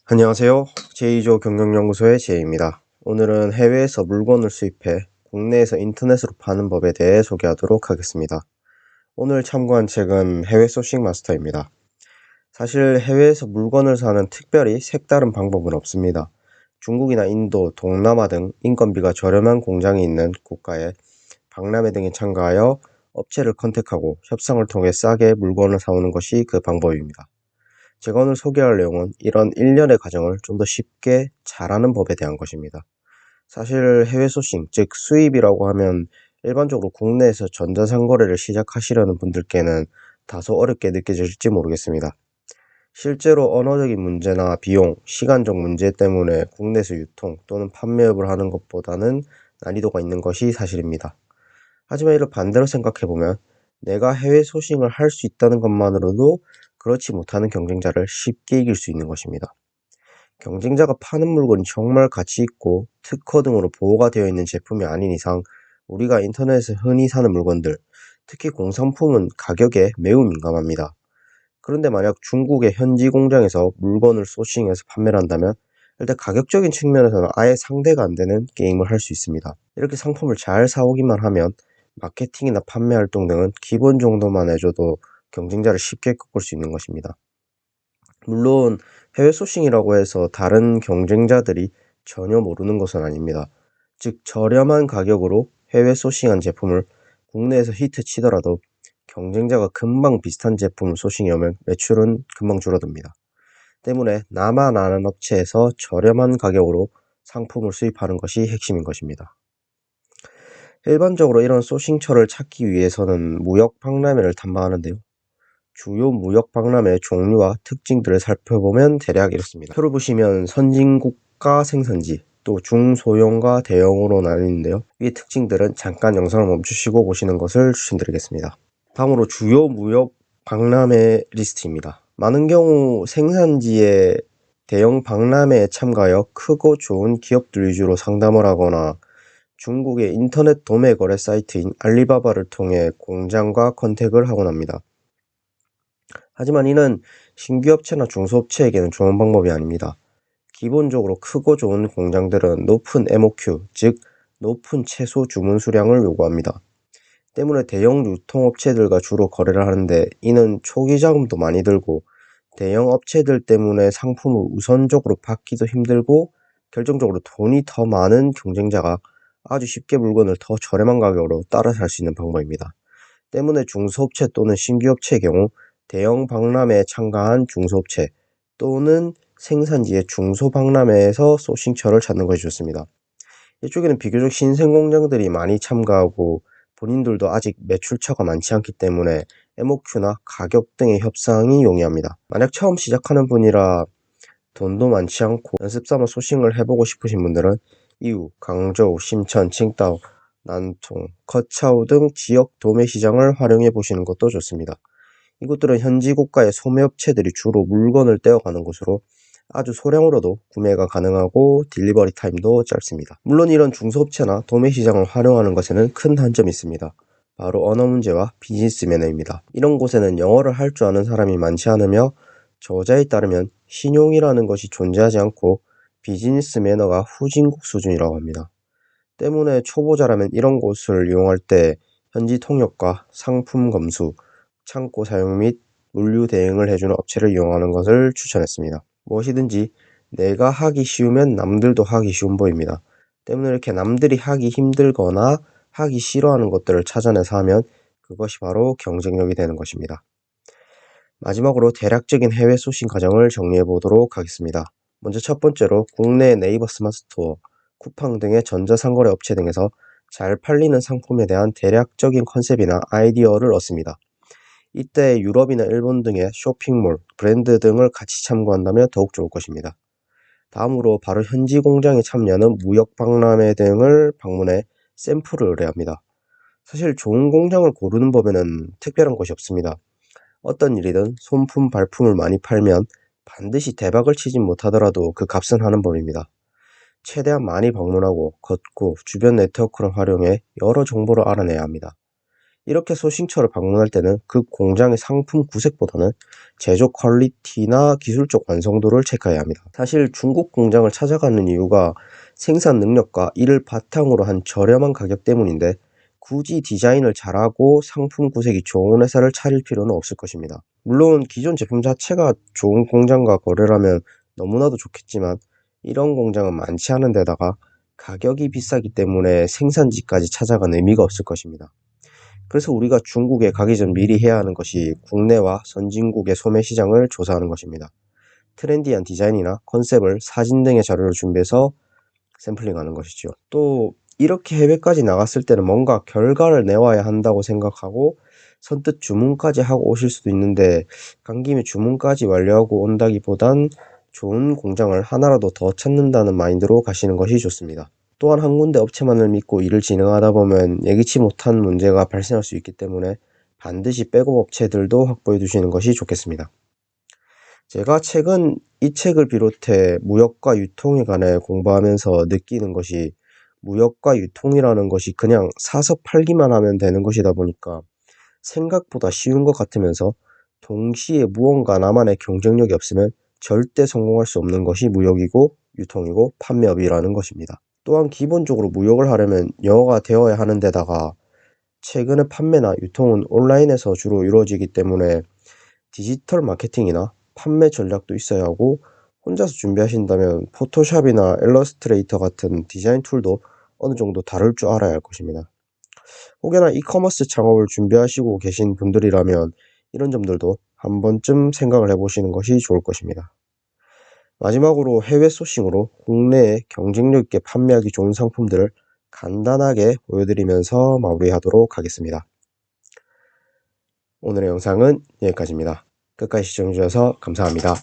안녕하세요. 제2조 경영연구소의 제이입니다. 오늘은 해외에서 물건을 수입해 국내에서 인터넷으로 파는 법에 대해 소개하도록 하겠습니다. 오늘 참고한 책은 해외 소싱 마스터입니다. 사실 해외에서 물건을 사는 특별히 색다른 방법은 없습니다. 중국이나 인도, 동남아 등 인건비가 저렴한 공장이 있는 국가에 박람회 등에 참가하여 업체를 컨택하고 협상을 통해 싸게 물건을 사오는 것이 그 방법입니다. 제가 오늘 소개할 내용은 이런 일련의 과정을 좀 더 쉽게 잘하는 법에 대한 것입니다. 사실 해외 소싱, 즉 수입이라고 하면 일반적으로 국내에서 전자상거래를 시작하시려는 분들께는 다소 어렵게 느껴질지 모르겠습니다. 실제로 언어적인 문제나 비용, 시간적 문제 때문에 국내에서 유통 또는 판매업을 하는 것보다는 난이도가 있는 것이 사실입니다. 하지만 이를 반대로 생각해보면 내가 해외 소싱을 할 수 있다는 것만으로도 그렇지 못하는 경쟁자를 쉽게 이길 수 있는 것입니다. 경쟁자가 파는 물건이 정말 가치 있고 특허 등으로 보호가 되어 있는 제품이 아닌 이상 우리가 인터넷에서 흔히 사는 물건들, 특히 공산품은 가격에 매우 민감합니다. 그런데 만약 중국의 현지 공장에서 물건을 소싱해서 판매를 한다면 일단 가격적인 측면에서는 아예 상대가 안 되는 게임을 할 수 있습니다. 이렇게 상품을 잘 사오기만 하면 마케팅이나 판매 활동 등은 기본 정도만 해줘도 경쟁자를 쉽게 꺾을 수 있는 것입니다. 물론 해외 소싱이라고 해서 다른 경쟁자들이 전혀 모르는 것은 아닙니다. 즉 저렴한 가격으로 해외 소싱한 제품을 국내에서 히트 치더라도 경쟁자가 금방 비슷한 제품을 소싱해오면 매출은 금방 줄어듭니다. 때문에 나만 아는 업체에서 저렴한 가격으로 상품을 수입하는 것이 핵심인 것입니다. 일반적으로 이런 소싱처를 찾기 위해서는 무역 박람회를 탐방하는데요. 주요 무역 박람회의 종류와 특징들을 살펴보면 대략 이렇습니다. 표를 보시면 선진국가 생산지, 또 중소형과 대형으로 나뉘는데요. 이 특징들은 잠깐 영상을 멈추시고 보시는 것을 추천드리겠습니다. 다음으로 주요 무역 박람회 리스트입니다. 많은 경우 생산지의 대형 박람회에 참가하여 크고 좋은 기업들 위주로 상담을 하거나 중국의 인터넷 도매 거래 사이트인 알리바바를 통해 공장과 컨택을 하곤 합니다. 하지만 이는 신규 업체나 중소업체에게는 좋은 방법이 아닙니다. 기본적으로 크고 좋은 공장들은 높은 MOQ, 즉 높은 최소 주문 수량을 요구합니다. 때문에 대형 유통업체들과 주로 거래를 하는데 이는 초기 자금도 많이 들고 대형 업체들 때문에 상품을 우선적으로 받기도 힘들고 결정적으로 돈이 더 많은 경쟁자가 아주 쉽게 물건을 더 저렴한 가격으로 따라 살 수 있는 방법입니다. 때문에 중소업체 또는 신규업체의 경우 대형 박람회에 참가한 중소업체 또는 생산지의 중소박람회에서 소싱처를 찾는 것이 좋습니다. 이쪽에는 비교적 신생 공장들이 많이 참가하고 본인들도 아직 매출처가 많지 않기 때문에 MOQ나 가격 등의 협상이 용이합니다. 만약 처음 시작하는 분이라 돈도 많지 않고 연습 삼아 소싱을 해보고 싶으신 분들은 이우, 강저우, 심천, 칭다오, 난통, 커차오 등 지역 도매 시장을 활용해 보시는 것도 좋습니다. 이곳들은 현지 국가의 소매업체들이 주로 물건을 떼어가는 곳으로 아주 소량으로도 구매가 가능하고 딜리버리 타임도 짧습니다. 물론 이런 중소업체나 도매 시장을 활용하는 것에는 큰 한점이 있습니다. 바로 언어 문제와 비즈니스 매너입니다. 이런 곳에는 영어를 할 줄 아는 사람이 많지 않으며 저자에 따르면 신용이라는 것이 존재하지 않고 비즈니스 매너가 후진국 수준이라고 합니다. 때문에 초보자라면 이런 곳을 이용할 때 현지 통역과 상품 검수, 창고 사용 및 물류 대행을 해주는 업체를 이용하는 것을 추천했습니다. 무엇이든지 내가 하기 쉬우면 남들도 하기 쉬운 법입니다. 때문에 이렇게 남들이 하기 힘들거나 하기 싫어하는 것들을 찾아내서 하면 그것이 바로 경쟁력이 되는 것입니다. 마지막으로 대략적인 해외 소싱 과정을 정리해 보도록 하겠습니다. 먼저 첫 번째로 국내 네이버 스마트 스토어, 쿠팡 등의 전자상거래 업체 등에서 잘 팔리는 상품에 대한 대략적인 컨셉이나 아이디어를 얻습니다. 이때 유럽이나 일본 등의 쇼핑몰, 브랜드 등을 같이 참고한다면 더욱 좋을 것입니다. 다음으로 바로 현지 공장에 참여하는 무역 박람회 등을 방문해 샘플을 의뢰합니다. 사실 좋은 공장을 고르는 법에는 특별한 것이 없습니다. 어떤 일이든 손품 발품을 많이 팔면 반드시 대박을 치진 못하더라도 그 값은 하는 법입니다. 최대한 많이 방문하고 걷고 주변 네트워크를 활용해 여러 정보를 알아내야 합니다. 이렇게 소싱처를 방문할 때는 그 공장의 상품 구색보다는 제조 퀄리티나 기술적 완성도를 체크해야 합니다. 사실 중국 공장을 찾아가는 이유가 생산 능력과 이를 바탕으로 한 저렴한 가격 때문인데, 굳이 디자인을 잘하고 상품 구색이 좋은 회사를 차릴 필요는 없을 것입니다. 물론 기존 제품 자체가 좋은 공장과 거래를 하면 너무나도 좋겠지만, 이런 공장은 많지 않은 데다가 가격이 비싸기 때문에 생산지까지 찾아간 의미가 없을 것입니다. 그래서 우리가 중국에 가기 전 미리 해야 하는 것이 국내와 선진국의 소매 시장을 조사하는 것입니다. 트렌디한 디자인이나 컨셉을 사진 등의 자료를 준비해서 샘플링하는 것이죠. 또 이렇게 해외까지 나갔을 때는 뭔가 결과를 내와야 한다고 생각하고 선뜻 주문까지 하고 오실 수도 있는데, 간 김에 주문까지 완료하고 온다기보단 좋은 공장을 하나라도 더 찾는다는 마인드로 가시는 것이 좋습니다. 또한 한 군데 업체만을 믿고 일을 진행하다 보면 예기치 못한 문제가 발생할 수 있기 때문에 반드시 백업 업체들도 확보해 두시는 것이 좋겠습니다. 제가 최근 이 책을 비롯해 무역과 유통에 관해 공부하면서 느끼는 것이, 무역과 유통이라는 것이 그냥 사서 팔기만 하면 되는 것이다 보니까 생각보다 쉬운 것 같으면서, 동시에 무언가 나만의 경쟁력이 없으면 절대 성공할 수 없는 것이 무역이고 유통이고 판매업이라는 것입니다. 또한 기본적으로 무역을 하려면 영어가 되어야 하는 데다가 최근에 판매나 유통은 온라인에서 주로 이루어지기 때문에 디지털 마케팅이나 판매 전략도 있어야 하고, 혼자서 준비하신다면 포토샵이나 일러스트레이터 같은 디자인 툴도 어느 정도 다룰 줄 알아야 할 것입니다. 혹여나 이커머스 창업을 준비하시고 계신 분들이라면 이런 점들도 한 번쯤 생각을 해보시는 것이 좋을 것입니다. 마지막으로 해외 소싱으로 국내에 경쟁력 있게 판매하기 좋은 상품들을 간단하게 보여드리면서 마무리하도록 하겠습니다. 오늘의 영상은 여기까지입니다. 끝까지 시청해주셔서 감사합니다.